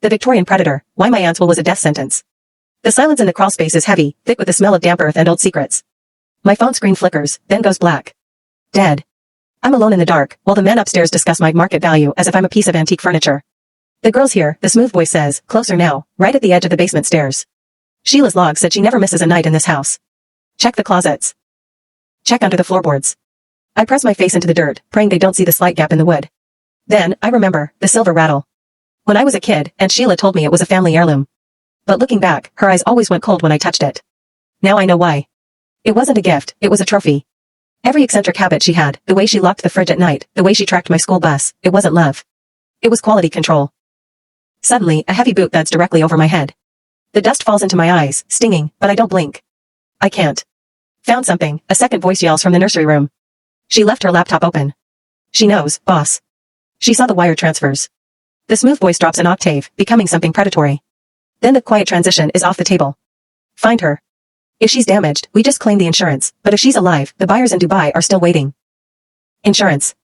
The Victorian predator, why my aunt's will was a death sentence. The silence in the crawl space is heavy, thick with the smell of damp earth and old secrets. My phone screen flickers, then goes black. Dead. I'm alone in the dark, while the men upstairs discuss my market value as if I'm a piece of antique furniture. The girl's here, the smooth voice says, closer now, right at the edge of the basement stairs. Sheila's log said she never misses a night in this house. Check the closets. Check under the floorboards. I press my face into the dirt, praying they don't see the slight gap in the wood. Then, I remember, the silver rattle. When I was a kid, Aunt Sheila told me it was a family heirloom. But looking back, her eyes always went cold when I touched it. Now I know why. It wasn't a gift, it was a trophy. Every eccentric habit she had, the way she locked the fridge at night, the way she tracked my school bus, it wasn't love. It was quality control. Suddenly, a heavy boot thuds directly over my head. The dust falls into my eyes, stinging, but I don't blink. I can't. Found something, a second voice yells from the nursery room. She left her laptop open. She knows, boss. She saw the wire transfers. The smooth voice drops an octave, becoming something predatory. Then the quiet transition is off the table. Find her. If she's damaged, we just claim the insurance, but if she's alive, the buyers in Dubai are still waiting. Insurance.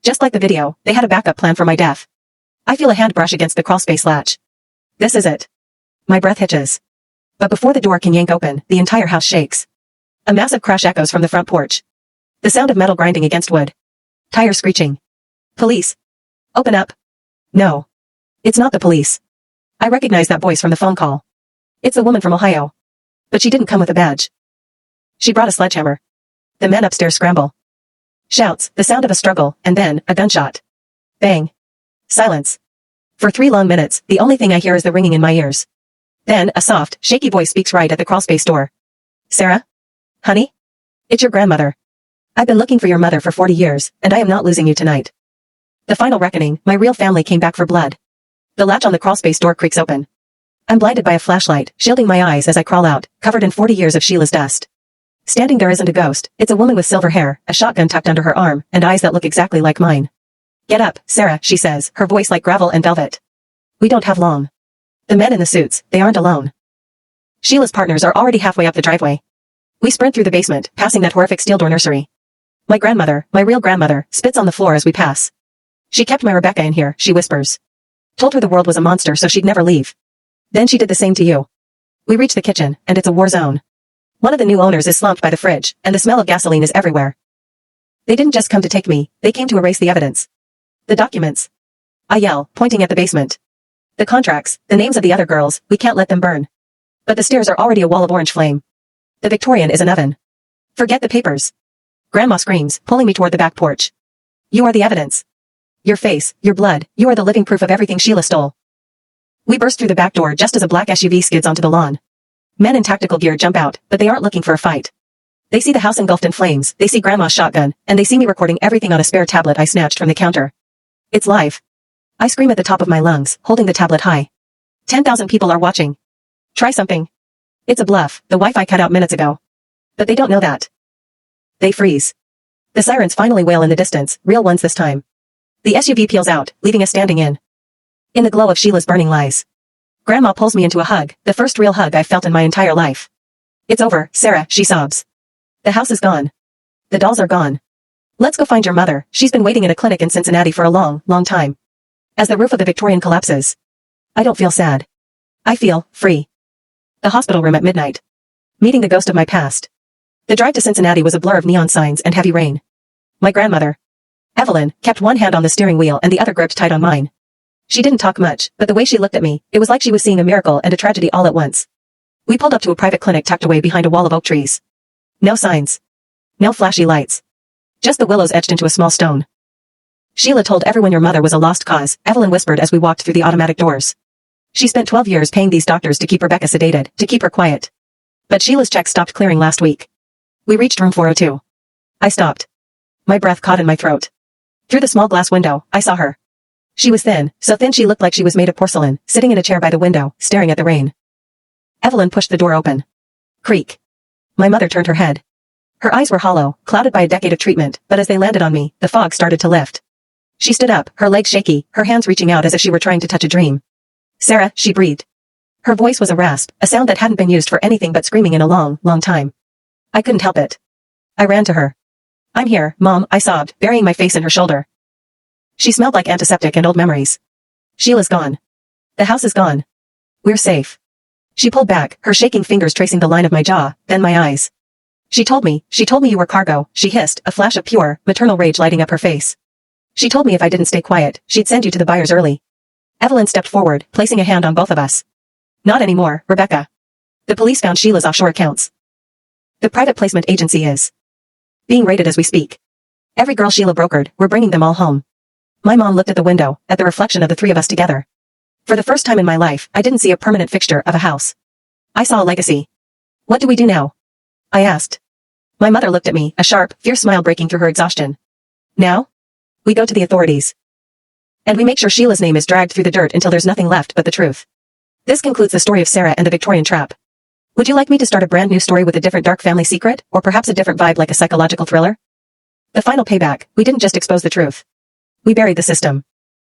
Just like the video, they had a backup plan for my death. I feel a hand brush against the crawlspace latch. This is it. My breath hitches. But before the door can yank open, the entire house shakes. A massive crash echoes from the front porch. The sound of metal grinding against wood. Tires screeching. Police. Open up. No. It's not the police. I recognize that voice from the phone call. It's a woman from Ohio. But she didn't come with a badge. She brought a sledgehammer. The men upstairs scramble. Shouts, the sound of a struggle, and then, a gunshot. Bang. Silence. For 3 long minutes, the only thing I hear is the ringing in my ears. Then, a soft, shaky voice speaks right at the crawlspace door. Sarah? Honey? It's your grandmother. I've been looking for your mother for 40 years, and I am not losing you tonight. The final reckoning, my real family came back for blood. The latch on the crawlspace door creaks open. I'm blinded by a flashlight, shielding my eyes as I crawl out, covered in 40 years of Sheila's dust. Standing there isn't a ghost, it's a woman with silver hair, a shotgun tucked under her arm, and eyes that look exactly like mine. Get up, Sarah, she says, her voice like gravel and velvet. We don't have long. The men in the suits, they aren't alone. Sheila's partners are already halfway up the driveway. We sprint through the basement, passing that horrific steel door nursery. My grandmother, my real grandmother, spits on the floor as we pass. She kept my Rebecca in here, she whispers. Told her the world was a monster so she'd never leave. Then she did the same to you. We reach the kitchen, and it's a war zone. One of the new owners is slumped by the fridge, and the smell of gasoline is everywhere. They didn't just come to take me, they came to erase the evidence. The documents. I yell, pointing at the basement. The contracts, the names of the other girls, we can't let them burn. But the stairs are already a wall of orange flame. The Victorian is an oven. Forget the papers. Grandma screams, pulling me toward the back porch. You are the evidence. Your face, your blood, you are the living proof of everything Sheila stole. We burst through the back door just as a black SUV skids onto the lawn. Men in tactical gear jump out, but they aren't looking for a fight. They see the house engulfed in flames, they see Grandma's shotgun, and they see me recording everything on a spare tablet I snatched from the counter. It's live. I scream at the top of my lungs, holding the tablet high. 10,000 people are watching. Try something. It's a bluff, the Wi-Fi cut out minutes ago. But they don't know that. They freeze. The sirens finally wail in the distance, real ones this time. The SUV peels out, leaving us standing in the glow of Sheila's burning lies. Grandma pulls me into a hug, the first real hug I've felt in my entire life. It's over, Sarah, she sobs. The house is gone. The dolls are gone. Let's go find your mother, she's been waiting in a clinic in Cincinnati for a long, long time. As the roof of the Victorian collapses. I don't feel sad. I feel free. The hospital room at midnight. Meeting the ghost of my past. The drive to Cincinnati was a blur of neon signs and heavy rain. My grandmother, Evelyn, kept one hand on the steering wheel and the other gripped tight on mine. She didn't talk much, but the way she looked at me, it was like she was seeing a miracle and a tragedy all at once. We pulled up to a private clinic tucked away behind a wall of oak trees. No signs. No flashy lights. Just the willows etched into a small stone. Sheila told everyone your mother was a lost cause, Evelyn whispered as we walked through the automatic doors. She spent 12 years paying these doctors to keep Rebecca sedated, to keep her quiet. But Sheila's check stopped clearing last week. We reached room 402. I stopped. My breath caught in my throat. Through the small glass window, I saw her. She was thin, so thin she looked like she was made of porcelain, sitting in a chair by the window, staring at the rain. Evelyn pushed the door open. Creak. My mother turned her head. Her eyes were hollow, clouded by a decade of treatment, but as they landed on me, the fog started to lift. She stood up, her legs shaky, her hands reaching out as if she were trying to touch a dream. Sarah, she breathed. Her voice was a rasp, a sound that hadn't been used for anything but screaming in a long, long time. I couldn't help it. I ran to her. I'm here, Mom, I sobbed, burying my face in her shoulder. She smelled like antiseptic and old memories. Sheila's gone. The house is gone. We're safe. She pulled back, her shaking fingers tracing the line of my jaw, then my eyes. She told me you were cargo, she hissed, a flash of pure, maternal rage lighting up her face. She told me if I didn't stay quiet, she'd send you to the buyers early. Evelyn stepped forward, placing a hand on both of us. Not anymore, Rebecca. The police found Sheila's offshore accounts. The private placement agency is being raided as we speak. Every girl Sheila brokered, we're bringing them all home. My mom looked at the window, at the reflection of the three of us together. For the first time in my life, I didn't see a permanent fixture of a house. I saw a legacy. What do we do now? I asked. My mother looked at me, a sharp, fierce smile breaking through her exhaustion. Now? We go to the authorities. And we make sure Sheila's name is dragged through the dirt until there's nothing left but the truth. This concludes the story of Sarah and the Victorian trap. Would you like me to start a brand new story with a different dark family secret, or perhaps a different vibe like a psychological thriller? The final payback, we didn't just expose the truth. We buried the system.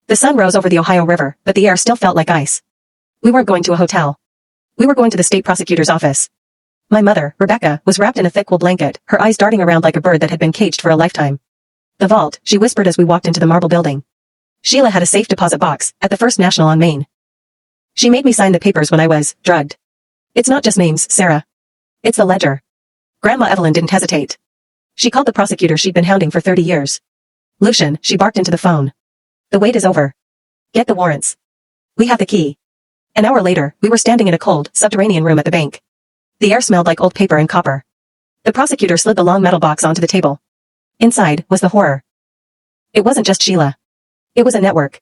The sun rose over the Ohio River, but the air still felt like ice. We weren't going to a hotel. We were going to the state prosecutor's office. My mother, Rebecca, was wrapped in a thick wool blanket, her eyes darting around like a bird that had been caged for a lifetime. The vault, she whispered as we walked into the marble building. Sheila had a safe deposit box, at the First National on Main. She made me sign the papers when I was drugged. It's not just names, Sarah. It's the ledger. Grandma Evelyn didn't hesitate. She called the prosecutor she'd been hounding for 30 years. Lucian, she barked into the phone. The wait is over. Get the warrants. We have the key. An hour later, we were standing in a cold, subterranean room at the bank. The air smelled like old paper and copper. The prosecutor slid the long metal box onto the table. Inside was the horror. It wasn't just Sheila. It was a network.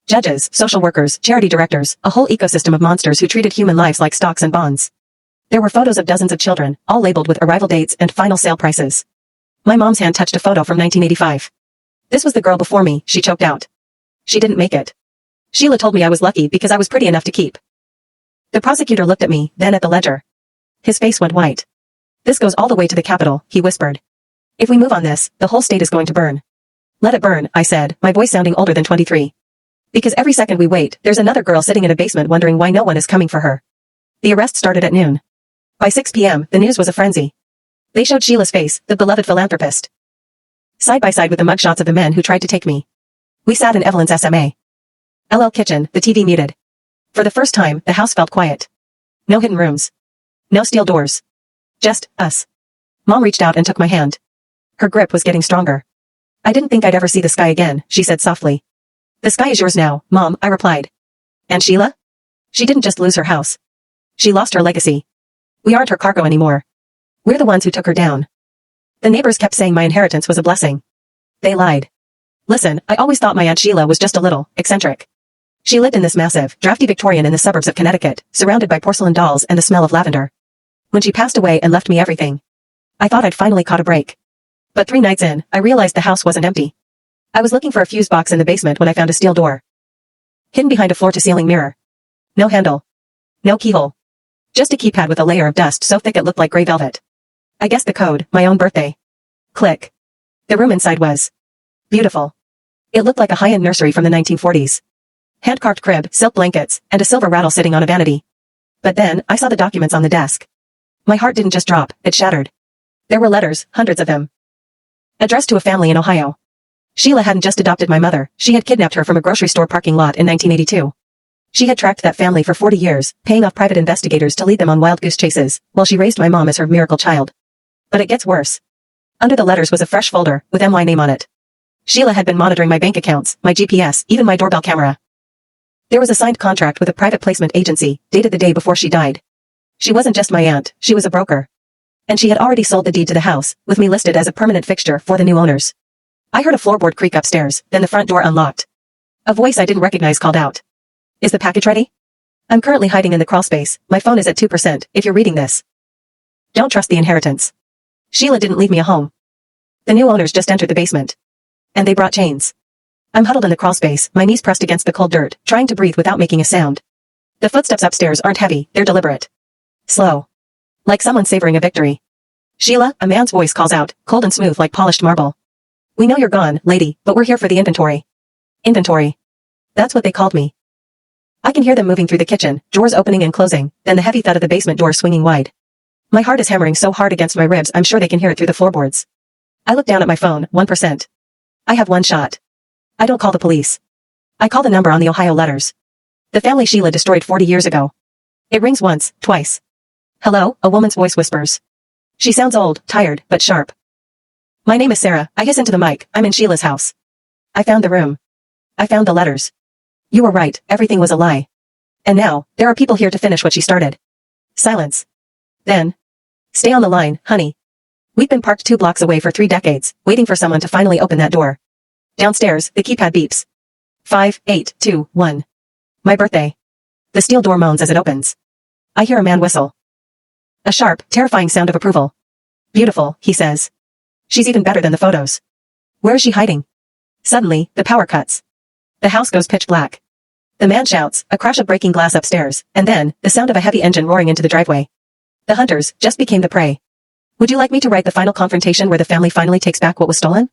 Judges, social workers, charity directors, a whole ecosystem of monsters who treated human lives like stocks and bonds. There were photos of dozens of children, all labeled with arrival dates and final sale prices. My mom's hand touched a photo from 1985. This was the girl before me, she choked out. She didn't make it. Sheila told me I was lucky because I was pretty enough to keep. The prosecutor looked at me, then at the ledger. His face went white. This goes all the way to the Capitol, he whispered. If we move on this, the whole state is going to burn. Let it burn, I said, my voice sounding older than 23. Because every second we wait, there's another girl sitting in a basement wondering why no one is coming for her. The arrest started at noon. By 6 p.m., the news was a frenzy. They showed Sheila's face, the beloved philanthropist. Side by side with the mugshots of the men who tried to take me. We sat in Evelyn's SMA. LL kitchen, the TV muted. For the first time, the house felt quiet. No hidden rooms. No steel doors. Just us. Mom reached out and took my hand. Her grip was getting stronger. I didn't think I'd ever see the sky again, she said softly. The sky is yours now, Mom, I replied. And Sheila? She didn't just lose her house. She lost her legacy. We aren't her cargo anymore. We're the ones who took her down. The neighbors kept saying my inheritance was a blessing. They lied. Listen, I always thought my Aunt Sheila was just a little eccentric. She lived in this massive, drafty Victorian in the suburbs of Connecticut, surrounded by porcelain dolls and the smell of lavender. When she passed away and left me everything, I thought I'd finally caught a break. But 3 nights in, I realized the house wasn't empty. I was looking for a fuse box in the basement when I found a steel door. Hidden behind a floor-to-ceiling mirror. No handle. No keyhole. Just a keypad with a layer of dust so thick it looked like gray velvet. I guessed the code, my own birthday. Click. The room inside was beautiful. It looked like a high-end nursery from the 1940s. Hand-carved crib, silk blankets, and a silver rattle sitting on a vanity. But then, I saw the documents on the desk. My heart didn't just drop, it shattered. There were letters, hundreds of them. Addressed to a family in Ohio. Sheila hadn't just adopted my mother, she had kidnapped her from a grocery store parking lot in 1982. She had tracked that family for 40 years, paying off private investigators to lead them on wild goose chases, while she raised my mom as her miracle child. But it gets worse. Under the letters was a fresh folder, with my name on it. Sheila had been monitoring my bank accounts, my GPS, even my doorbell camera. There was a signed contract with a private placement agency, dated the day before she died. She wasn't just my aunt, she was a broker. And she had already sold the deed to the house, with me listed as a permanent fixture for the new owners. I heard a floorboard creak upstairs, then the front door unlocked. A voice I didn't recognize called out. Is the package ready? I'm currently hiding in the crawlspace, my phone is at 2%, if you're reading this. Don't trust the inheritance. Sheila didn't leave me a home. The new owners just entered the basement. And they brought chains. I'm huddled in the crawlspace, my knees pressed against the cold dirt, trying to breathe without making a sound. The footsteps upstairs aren't heavy, they're deliberate. Slow. Like someone savoring a victory. Sheila, a man's voice calls out, cold and smooth like polished marble. We know you're gone, lady, but we're here for the inventory. Inventory. That's what they called me. I can hear them moving through the kitchen, drawers opening and closing, then the heavy thud of the basement door swinging wide. My heart is hammering so hard against my ribs I'm sure they can hear it through the floorboards. I look down at my phone, 1%. I have one shot. I don't call the police. I call the number on the Ohio letters. The family Sheila destroyed 40 years ago. It rings once, twice. Hello, a woman's voice whispers. She sounds old, tired, but sharp. My name is Sarah. I hiss into the mic. I'm in Sheila's house. I found the room. I found the letters. You were right, everything was a lie. And now, there are people here to finish what she started. Silence. Then. Stay on the line, honey. We've been parked 2 blocks away for 3 decades, waiting for someone to finally open that door. Downstairs, the keypad beeps. 5, 8, 2, 1. My birthday. The steel door moans as it opens. I hear a man whistle. A sharp, terrifying sound of approval. Beautiful, he says. She's even better than the photos. Where is she hiding? Suddenly, the power cuts. The house goes pitch black. The man shouts, a crash of breaking glass upstairs, and then, the sound of a heavy engine roaring into the driveway. The hunters just became the prey. Would you like me to write the final confrontation where the family finally takes back what was stolen?